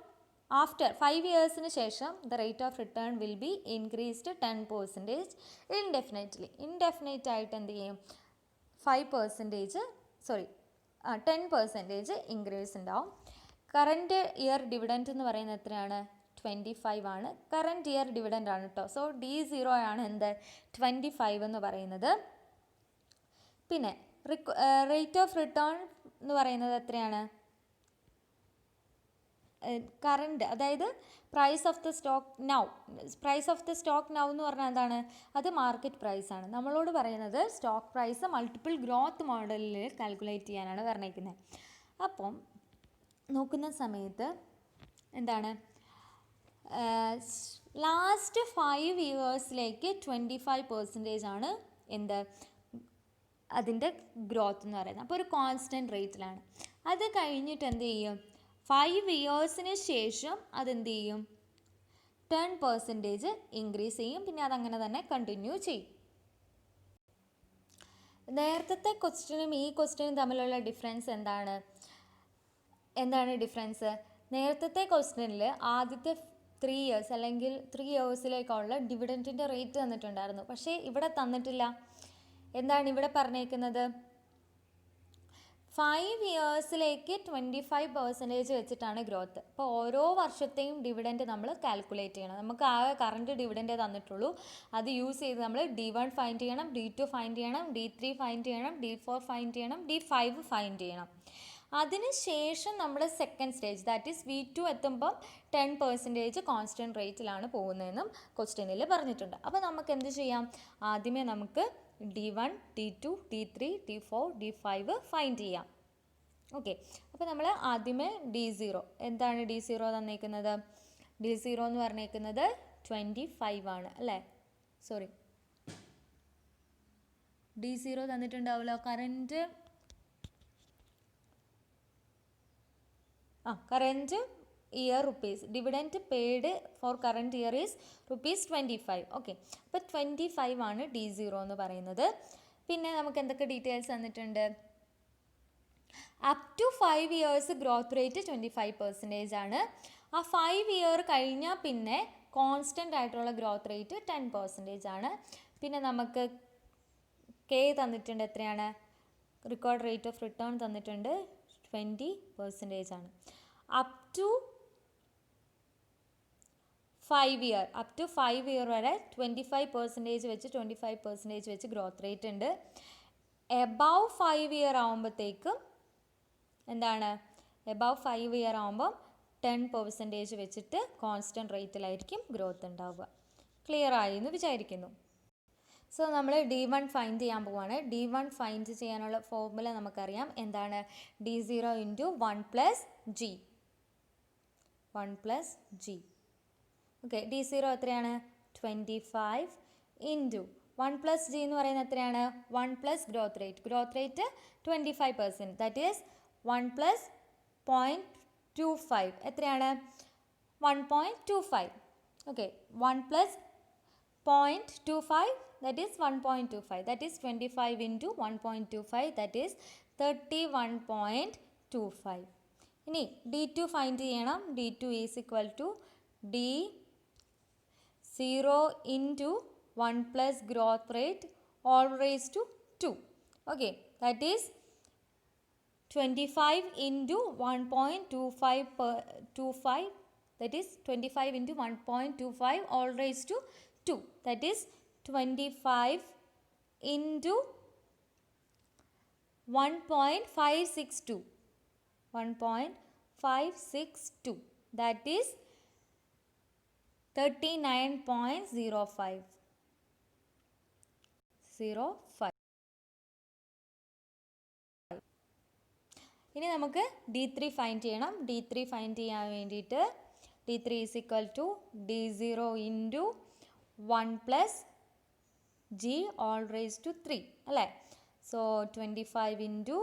after 5 ഇയേഴ്സിന് ശേഷം the rate of return will be increased 10% indefinitely. Indefinite ആയിട്ട് എന്ത് ചെയ്യും? 10% ഇൻക്രീസ് ഉണ്ടാവും. Current year dividend എന്ന് പറയുന്നത് എത്രയാണ്? 25 ആണ്. കറൻറ്റ് ഇയർ ഡിവിഡൻറ്റ് ആണ് കേട്ടോ. സോ D0 ആണ് എന്ത്? 25 എന്ന് പറയുന്നത്. പിന്നെ റേറ്റ് ഓഫ് റിട്ടേൺ എന്ന് പറയുന്നത് എത്രയാണ്? കറൻറ്റ്, അതായത് price of the stock now. Price of the stock now എന്ന് പറഞ്ഞാൽ എന്താണ്? അത് മാർക്കറ്റ് പ്രൈസ് ആണ്. നമ്മളോട് പറയുന്നത് സ്റ്റോക്ക് പ്രൈസ് മൾട്ടിപ്പിൾ ഗ്രോത്ത് മോഡലിൽ കാൽക്കുലേറ്റ് ചെയ്യാനാണ് പറഞ്ഞിരിക്കുന്നത്. അപ്പം നോക്കുന്ന സമയത്ത് എന്താണ്? ലാസ്റ്റ് 5 ഇയേഴ്സിലേക്ക് 25% ആണ് എന്ത്? അതിൻ്റെ ഗ്രോത്ത് എന്ന് പറയുന്നത്. അപ്പോൾ ഒരു കോൺസ്റ്റൻറ്റ് റേറ്റിലാണ്. അത് കഴിഞ്ഞിട്ട് എന്ത് ചെയ്യും? 5 ഇയേഴ്സിന് ശേഷം അതെന്ത് ചെയ്യും? 10% ഇൻക്രീസ് ചെയ്യും. പിന്നെ അതങ്ങനെ തന്നെ കണ്ടിന്യൂ ചെയ്യും. നേരത്തെ ക്വസ്റ്റ്യനും ഈ ക്വസ്റ്റ്യനും തമ്മിലുള്ള ഡിഫറൻസ് എന്താണ് ഡിഫറൻസ്? നേരത്തെ ക്വസ്റ്റ്യനിൽ ആദ്യത്തെ 3 ഇയേഴ്സ് അല്ലെങ്കിൽ 3 ഇയേഴ്സിലേക്കുള്ള ഡിവിഡൻറ്റിൻ്റെ റേറ്റ് തന്നിട്ടുണ്ടായിരുന്നു. പക്ഷേ ഇവിടെ തന്നിട്ടില്ല. എന്താണ് ഇവിടെ പറഞ്ഞേക്കുന്നത്? 5 ഇയേഴ്സിലേക്ക് 25% വെച്ചിട്ടാണ് ഗ്രോത്ത്. അപ്പോൾ ഓരോ വർഷത്തെയും ഡിവിഡൻറ്റ് നമ്മൾ കാൽക്കുലേറ്റ് ചെയ്യണം. നമുക്ക് ആ കറൻറ്റ് ഡിവിഡൻറ്റേ തന്നിട്ടുള്ളൂ. അത് യൂസ് ചെയ്ത് നമ്മൾ D1 ഫൈൻഡ് ചെയ്യണം, D2 ഫൈൻഡ് ചെയ്യണം, D3 ഫൈൻഡ് ചെയ്യണം, D4 ഫൈൻഡ് ചെയ്യണം, D5 ഫൈൻഡ് ചെയ്യണം. അതിനുശേഷം നമ്മൾ second stage that is V2 എത്തുമ്പം 10% കോൺസ്റ്റൻറ്റ് റേറ്റിലാണ് പോകുന്നതെന്നും ക്വസ്റ്റ്യനിൽ പറഞ്ഞിട്ടുണ്ട്. അപ്പോൾ നമുക്ക് എന്ത് ചെയ്യാം? ആദ്യമേ നമുക്ക് D1, D2, D3, D4, D5 find ചെയ്യാം. ഓക്കെ, അപ്പോൾ നമ്മൾ ആദ്യമേ D0. എന്താണ് D0 തന്നേക്കുന്നത്? D0 എന്ന് പറഞ്ഞേക്കുന്നത് 25 ആണ് അല്ലേ? സോറി, D0 തന്നിട്ടുണ്ടാവുമല്ലോ. Current year rupees. Dividend paid for current year is rupees 25. Okay. അപ്പോൾ 25 ആണ് D0 എന്ന് പറയുന്നത്. പിന്നെ നമുക്ക് എന്തൊക്കെ ഡീറ്റെയിൽസ് തന്നിട്ടുണ്ട്? Up to 5 years growth rate 25% ആണ്. ആ 5 ഇയർ കഴിഞ്ഞാൽ പിന്നെ കോൺസ്റ്റൻ്റ് ആയിട്ടുള്ള ഗ്രോത്ത് റേറ്റ് 10% ആണ്. പിന്നെ നമുക്ക് കെ തന്നിട്ടുണ്ട്, എത്രയാണ്? റെക്കോർഡ് റേറ്റ് ഓഫ് റിട്ടേൺ തന്നിട്ടുണ്ട് 20% ആണ്. അപ് ടു 5 ഇയർ വരെ 25% വെച്ച് 25% വെച്ച് ഗ്രോത്ത് റേറ്റ് ഉണ്ട്. എബവ് 5 ഇയർ ആകുമ്പോഴത്തേക്കും എന്താണ്? എബവ് 5 ഇയർ ആകുമ്പം 10% വെച്ചിട്ട് കോൺസ്റ്റൻറ്റ് റേറ്റിലായിരിക്കും ഗ്രോത്ത് ഉണ്ടാവുക. ക്ലിയർ ആയി എന്ന് വിചാരിക്കുന്നു. സോ നമ്മൾ D1 ഫൈൻഡ് ചെയ്യാൻ പോവുകയാണ്. D1 ഫൈൻഡ് ചെയ്യാനുള്ള ഫോർമുല നമുക്കറിയാം. എന്താണ്? D0 into 1 plus G. 1 plus G. Okay. D0 എത്രയാണ്? 25 ഇൻറ്റു 1 പ്ലസ് ജി എന്ന് പറയുന്നത് എത്രയാണ്? 1 plus growth rate. Growth rate 25%. That is 1 plus 0.25. എത്രയാണ്? 1.25. Okay. 1 plus 0.25, that is 1.25. That is 25 into 1.25, that is 31.25. ഇനി D2 find ചെയ്യണം. D2 is equal to D0 into 1 plus growth rate all raise to 2. Okay. That is 25 into 1.25, that is 25 into 1.25 all raised to 2, that is 25 into 1.562, 1.562, that is 39.05. ഇനി നമുക്ക് D3 find ചെയ്യണം. D3 find ചെയ്യാൻ വേണ്ടിയിട്ട് D3 is equal to D0 into 1 plus G all raise to 3 അല്ലേ? So 25 into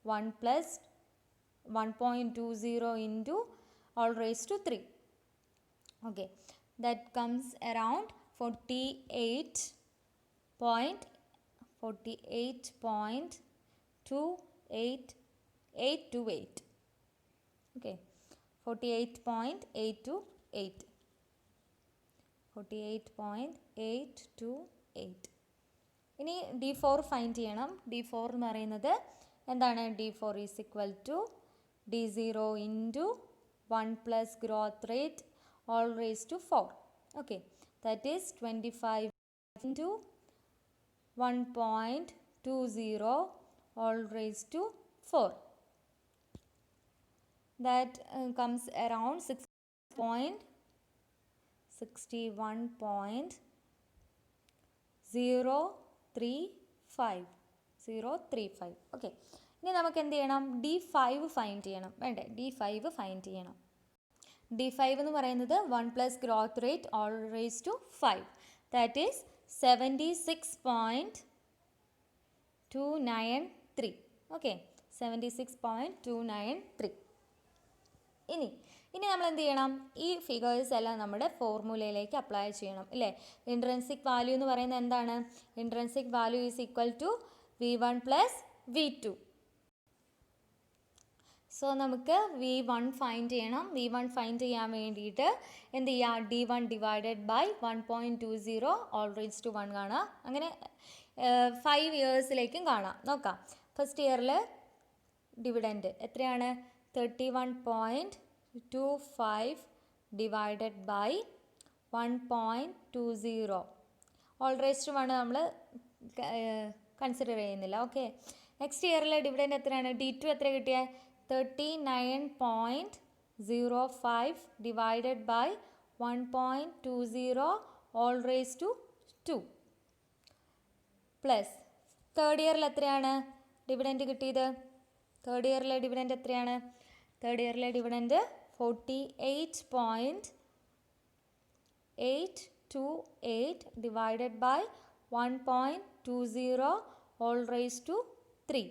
1 plus 1.20 into all raise to 3. Okay. That comes around 48.828. Okay, 48.828. 48.828. ഇനി D4 find ചെയ്യണം. D4 എന്ന് പറയുന്നത് എന്താണ്? D4 is equal to D0 into 1 plus growth rate all raise to 4. Okay. That is 25 into 1.20 all raised to 4. That comes around 61.035. Okay. ഇനി നമുക്ക് എന്ത് ചെയ്യണം? D5 find ചെയ്യണം. വേണ്ടേ? D5 ഫൈൻഡ് ചെയ്യണം. D5 എന്ന് പറയുന്നത് 1 plus growth rate all raise to 5. That is 76.293. Okay. 76.293. ഇനി നമ്മൾ എന്ത് ചെയ്യണം? ഈ ഫിഗേഴ്സ് എല്ലാം നമ്മുടെ ഫോർമുലയിലേക്ക് അപ്ലൈ ചെയ്യണം അല്ലേ? ഇൻട്രിൻസിക് വാല്യൂ എന്ന് പറയുന്നത് എന്താണ്? Intrinsic value is equal to V1 plus V2. So നമുക്ക് V1 ഫൈൻഡ് ചെയ്യണം. V1 ഫൈൻഡ് ചെയ്യാൻ വേണ്ടിയിട്ട് എന്ത് ചെയ്യുക? D1 divided by 1.20 all raise to 1 കാണാം. അങ്ങനെ 5 ഇയേഴ്സിലേക്കും കാണാം. നോക്കാം. ഫസ്റ്റ് ഇയറിൽ ഡിവിഡൻഡ് എത്രയാണ്? 31.25 divided by 1.20 all raise to 1 നമ്മൾ കൺസിഡർ ചെയ്യുന്നില്ല. ഓക്കെ. നെക്സ്റ്റ് ഇയറിലെ ഡിവിഡൻഡ് എത്രയാണ്? D2 എത്ര കിട്ടിയത്? 39.05 divided by 1.20 all raised to 2 plus third ഇയറിൽ എത്രയാണ് ഡിവിഡൻഡ് കിട്ടിയത്? തേർഡ് ഇയറിലെ ഡിവിഡൻഡ് എത്രയാണ്? തേർഡ് ഇയറിലെ dividend 48.828 divided by 1.20 all raised to 3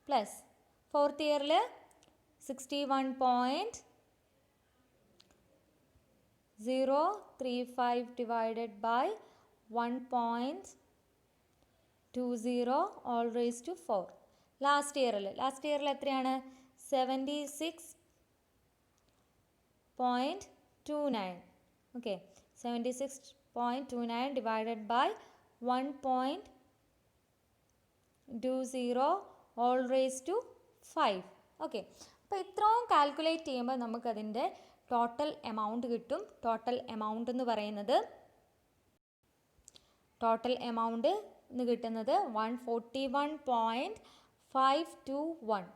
plus fourth ഇയറിൽ 61.035 0.035 divided by 1.20 all raised to 4. Last ഇയറിൽ എത്രയാണ്? 76.29. Okay, 76.29 divided by 1.20 all raised to 5. Okay, അപ്പോൾ ഇത്രയും കാൽക്കുലേറ്റ് ചെയ്യുമ്പോൾ നമുക്കതിൻ്റെ ടോട്ടൽ എമൗണ്ട് കിട്ടും. ടോട്ടൽ എമൗണ്ട് എന്ന് പറയുന്നത് 141.521.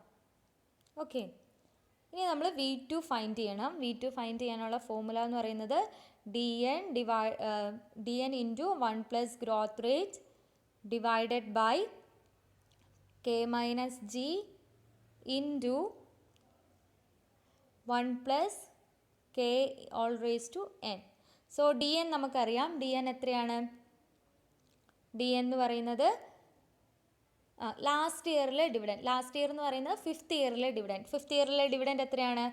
ഓക്കെ, ഇനി നമ്മൾ V2 ഫൈൻഡ് ചെയ്യണം. V2 ഫൈൻഡ് ചെയ്യാനുള്ള ഫോർമുല എന്ന് പറയുന്നത് DN into 1 plus growth rate divided by K minus G into 1 plus K all raise to N. So DN നമുക്കറിയാം. DN എത്രയാണ്? DN എന്ന് പറയുന്നത് ലാസ്റ്റ് ഇയറിലെ ഡിവിഡൻഡ്. ലാസ്റ്റ് ഇയർ എന്ന് പറയുന്നത് 5th ഇയറിലെ ഡിവിഡൻഡ്. 5th ഇയറിലെ ഡിവിഡൻഡ് എത്രയാണ്?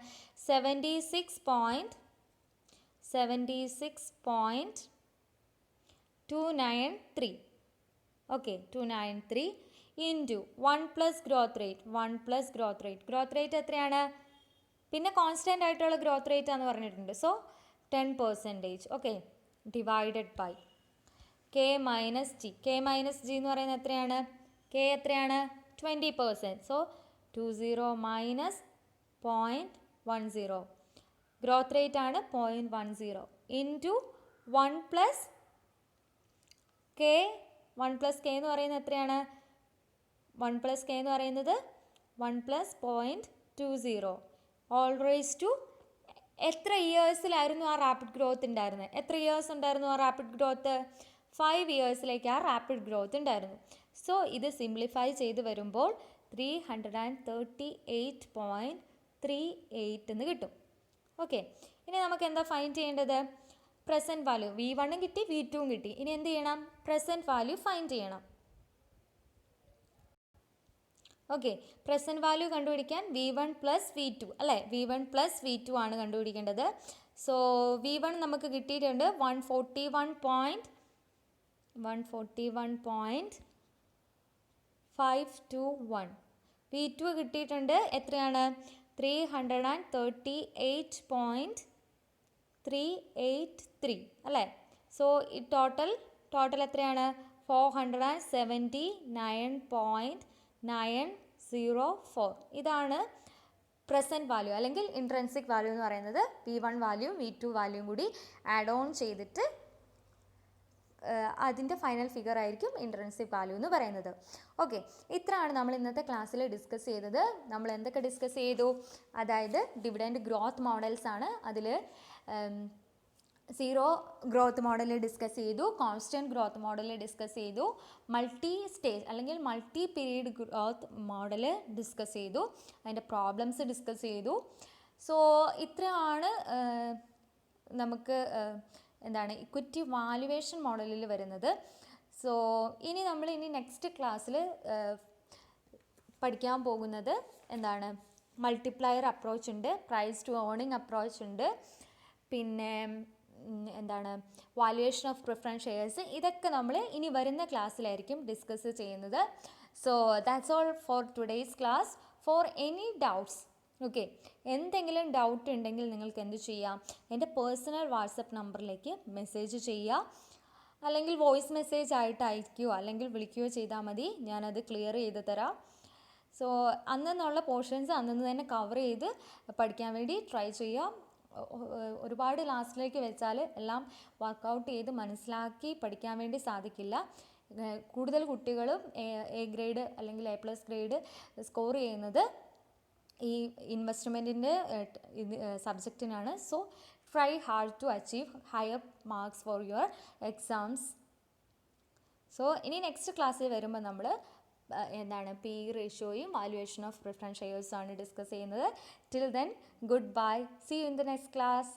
76.293. Okay, 293 into 1 plus growth rate. 1 plus growth rate. Growth rate എത്രയാണ്? പിന്നെ കോൺസ്റ്റൻ്റ് ആയിട്ടുള്ള ഗ്രോത്ത് റേറ്റ് ആണെന്ന് പറഞ്ഞിട്ടുണ്ട്. So 10%. Okay, divided by K minus G. K minus G എന്ന് പറയുന്നത് എത്രയാണ്? K എത്രയാണ്? 20%. So 20 minus 0.10. ഗ്രോത്ത് റേറ്റ് ആണ് 0.10 into 1 plus K. 1 plus K എന്ന് പറയുന്നത് എത്രയാണ്? 1 പ്ലസ് K എന്ന് പറയുന്നത് 1 പ്ലസ് 0.20 ഓൾ റേസ് ടു എത്ര ഇയേഴ്സിലായിരുന്നു ആ റാപ്പിഡ് ഗ്രോത്ത് ഉണ്ടായിരുന്നത്? എത്ര ഇയേഴ്സ് ഉണ്ടായിരുന്നു ആ റാപ്പിഡ് ഗ്രോത്ത്? 5 ഇയേഴ്സിലേക്ക് ആ റാപ്പിഡ് ഗ്രോത്ത് ഉണ്ടായിരുന്നു. സോ ഇത് സിംപ്ലിഫൈ ചെയ്ത് വരുമ്പോൾ 338.38 എന്ന് കിട്ടും. ഓക്കെ, ഇനി നമുക്ക് എന്താ ഫൈൻഡ് ചെയ്യേണ്ടത്? Present value. V1 കിട്ടി, V2 കിട്ടി. ഇനി എന്ത് ചെയ്യണം? പ്രസൻറ്റ് വാല്യൂ ഫൈൻഡ് ചെയ്യണം. ഓക്കെ, പ്രസൻറ്റ് വാല്യൂ കണ്ടുപിടിക്കാൻ V1 പ്ലസ് V2 അല്ലേ? V1 പ്ലസ് V2 ആണ് കണ്ടുപിടിക്കേണ്ടത്. സോ V1 നമുക്ക് കിട്ടിയിട്ടുണ്ട് 141.521. V2 കിട്ടിയിട്ടുണ്ട് എത്രയാണ്? 338.383 അല്ലേ? സോ ഈ ടോട്ടൽ എത്രയാണ്? 479.904. ഇതാണ് പ്രസൻറ്റ് വാല്യൂ അല്ലെങ്കിൽ ഇൻട്രൻസിക് വാല്യൂ എന്ന് പറയുന്നത്. V1 വാല്യൂ V2 വാല്യൂം കൂടി ആഡ് ഓൺ ചെയ്തിട്ട് അതിൻ്റെ ഫൈനൽ ഫിഗർ ആയിരിക്കും ഇൻട്രൻസിക് വാല്യൂ എന്ന് പറയുന്നത്. ഓക്കെ, ഇത്രയാണ് നമ്മൾ ഇന്നത്തെ ക്ലാസ്സിൽ ഡിസ്കസ് ചെയ്തത്. നമ്മൾ എന്തൊക്കെ ഡിസ്കസ് ചെയ്തു? അതായത് ഡിവിഡൻഡ് ഗ്രോത്ത് മോഡൽസ് ആണ്. അതിൽ സീറോ ഗ്രോത്ത് മോഡൽ ഡിസ്കസ് ചെയ്തു, കോൺസ്റ്റൻറ്റ് ഗ്രോത്ത് മോഡൽ ഡിസ്കസ് ചെയ്തു, മൾട്ടി സ്റ്റേജ് അല്ലെങ്കിൽ multi period growth model discuss ചെയ്തു, അതിൻ്റെ പ്രോബ്ലംസ് ഡിസ്കസ് ചെയ്തു. സോ ഇത്രയാണ് നമുക്ക് എന്താണ് ഇക്വിറ്റി വാല്യുവേഷൻ മോഡലിൽ വരുന്നത്. സോ ഇനി നമ്മൾ നെക്സ്റ്റ് ക്ലാസ്സിൽ പഠിക്കാൻ പോകുന്നത് എന്താണ്? മൾട്ടിപ്ലയർ അപ്രോച്ച് ഉണ്ട്, പ്രൈസ് ടു ഏർണിംഗ് അപ്രോച്ച് ഉണ്ട്, പിന്നെ എന്താണ് വാല്യുവേഷൻ ഓഫ് പ്രിഫറൻസ് ഷെയർസ്. ഇതൊക്കെ നമ്മൾ ഇനി വരുന്ന ക്ലാസ്സിലായിരിക്കും ഡിസ്കസ് ചെയ്യുന്നത്. So that's all for today's class. For any doubts, okay, എന്തെങ്കിലും ഡൗട്ട് ഉണ്ടെങ്കിൽ നിങ്ങൾക്ക് എന്ത് ചെയ്യാം? എൻ്റെ പേഴ്സണൽ വാട്സപ്പ് നമ്പറിലേക്ക് മെസ്സേജ് ചെയ്യുക, അല്ലെങ്കിൽ വോയിസ് മെസ്സേജ് ആയിട്ട് അയക്കുകയോ അല്ലെങ്കിൽ വിളിക്കുകയോ ചെയ്താൽ മതി. ഞാനത് ക്ലിയർ ചെയ്ത് തരാം. സോ അന്നുള്ള പോർഷൻസ് അന്നു തന്നെ കവർ ചെയ്ത് പഠിക്കാൻ വേണ്ടി ട്രൈ ചെയ്യാം. ഒരുപാട് ലാസ്റ്റിലേക്ക് വെച്ചാൽ എല്ലാം വർക്കൗട്ട് ചെയ്ത് മനസ്സിലാക്കി പഠിക്കാൻ വേണ്ടി സാധിക്കില്ല. കൂടുതൽ കുട്ടികളും എ ഗ്രേഡ് അല്ലെങ്കിൽ A+ ഗ്രേഡ് സ്കോർ ചെയ്യുന്നത് ഈ ഇൻവെസ്റ്റ്മെൻറ്റിൻ്റെ സബ്ജക്റ്റിനാണ്. So try hard to achieve higher marks for your exams. സോ ഇനി നെക്സ്റ്റ് ക്ലാസ്സിൽ വരുമ്പോൾ നമ്മൾ എന്താണ് പി റേഷ്യോയും വാല്യുവേഷൻ ഓഫ് പ്രിഫറൻസ് ഷെയർസും ആണ് ഡിസ്കസ് ചെയ്യുന്നത്. Till then goodbye, see you in the next class.